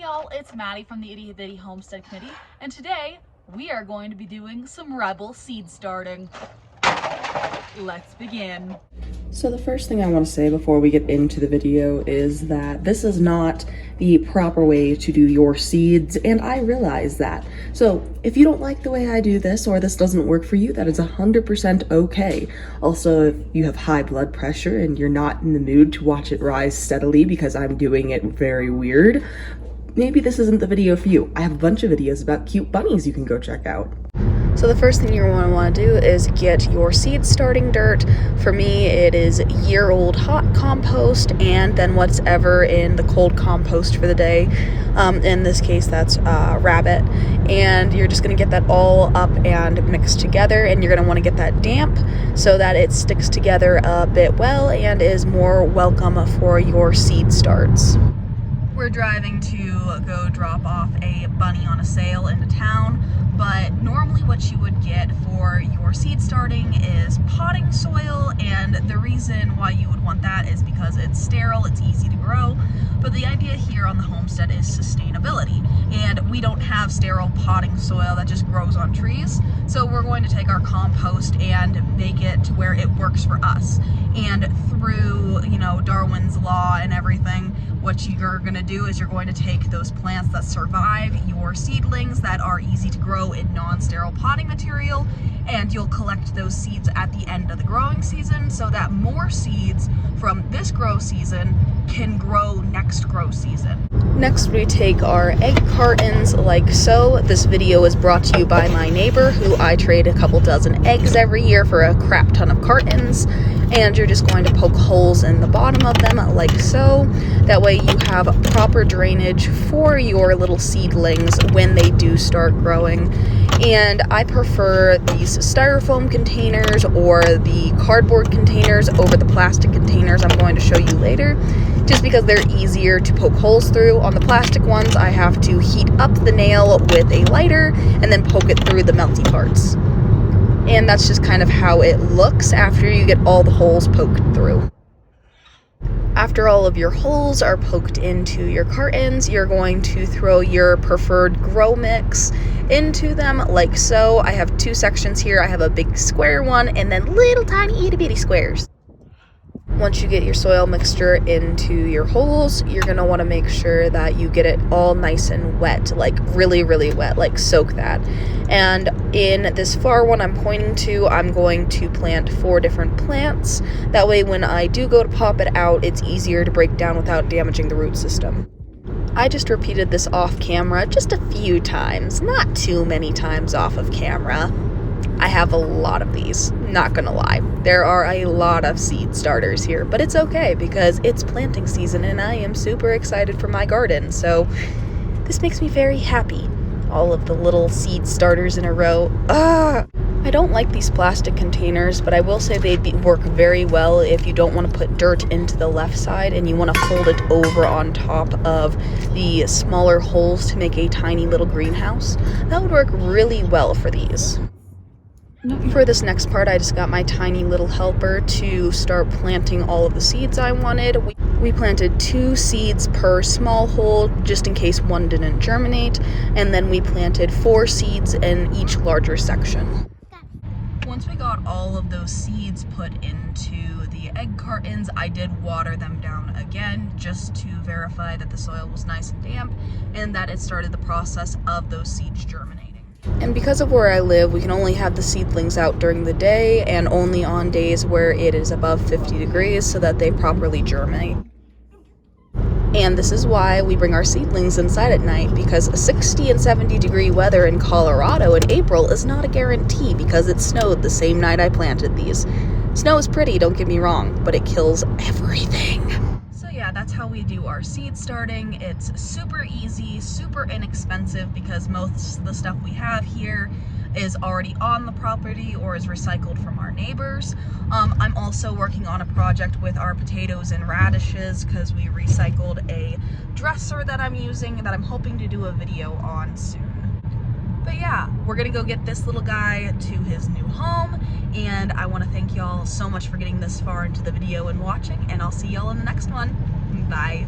y'all, it's Maddie from the Itty Bitty Homestead Committee, and today we are going to be doing some rebel seed starting. Let's begin. So the first thing I want to say before we get into the video is that this is not the proper way to do your seeds, and I realize that. So if you don't like the way I do this, or this doesn't work for you, that is 100% okay. Also, if you have high blood pressure and you're not in the mood to watch it rise steadily because I'm doing it very weird, maybe this isn't the video for you. I have a bunch of videos about cute bunnies you can go check out. So the first thing you're going to want to do is get your seed starting dirt. For me, it is year-old hot compost and then whatever in the cold compost for the day. In this case, that's rabbit. And you're just going to get that all up and mixed together, and you're going to want to get that damp so that it sticks together a bit well and is more welcome for your seed starts. We're driving to go drop off a bunny on a sale into town, but normally what you would get for your seed starting is potting soil, and the reason why you would want that is because it's sterile, it's easy to grow, but the idea here on the homestead is sustainability, and we don't have sterile potting soil that just grows on trees, so we're going to take our compost and make it to where it works for us. And through, you know, Darwin's law and everything, what you're going to do is you're going to take those plants that survive your seedlings that are easy to grow in non-sterile potting material, and you'll collect those seeds at the end of the growing season so that more seeds from this grow season can grow next grow season. Next, we take our egg cartons like so. This video is brought to you by my neighbor, who I trade a couple dozen eggs every year for a crap ton of cartons. And you're just going to poke holes in the bottom of them like so. That way you have proper drainage for your little seedlings when they do start growing. And I prefer these styrofoam containers or the cardboard containers over the plastic containers I'm going to show you later, just because they're easier to poke holes through. On the plastic ones, I have to heat up the nail with a lighter and then poke it through the melty parts. And that's just kind of how it looks after you get all the holes poked through. After all of your holes are poked into your cartons, you're going to throw your preferred grow mix into them like so. I have two sections here. I have a big square one and then little tiny itty bitty squares. Once you get your soil mixture into your holes, you're going to want to make sure that you get it all nice and wet, like really, really wet, like soak that. And in this far one I'm pointing to, I'm going to plant 4 different plants. That way when I do go to pop it out, it's easier to break down without damaging the root system. I just repeated this off camera just a few times, not too many times off of camera. I have a lot of these, not gonna lie. There are a lot of seed starters here, but it's okay because it's planting season and I am super excited for my garden, so this makes me very happy. All of the little seed starters in a row. I don't like these plastic containers, but I will say they work very well if you don't want to put dirt into the left side and you want to fold it over on top of the smaller holes to make a tiny little greenhouse. That would work really well for these. For this next part, I just got my tiny little helper to start planting all of the seeds I wanted. We planted 2 seeds per small hole, just in case one didn't germinate, and then we planted 4 seeds in each larger section. Once we got all of those seeds put into the egg cartons, I did water them down again, just to verify that the soil was nice and damp, and that it started the process of those seeds germinating. And because of where I live, we can only have the seedlings out during the day and only on days where it is above 50 degrees so that they properly germinate. And this is why we bring our seedlings inside at night, because 60 and 70 degree weather in Colorado in April is not a guarantee because it snowed the same night I planted these. Snow is pretty, don't get me wrong, but it kills everything. Yeah, that's how we do our seed starting. It's super easy, super inexpensive because most of the stuff we have here is already on the property or is recycled from our neighbors. I'm also working on a project with our potatoes and radishes because we recycled a dresser that I'm using that I'm hoping to do a video on soon. But yeah, we're gonna go get this little guy to his new home, and I want to thank y'all so much for getting this far into the video and watching, and I'll see y'all in the next one. Bye.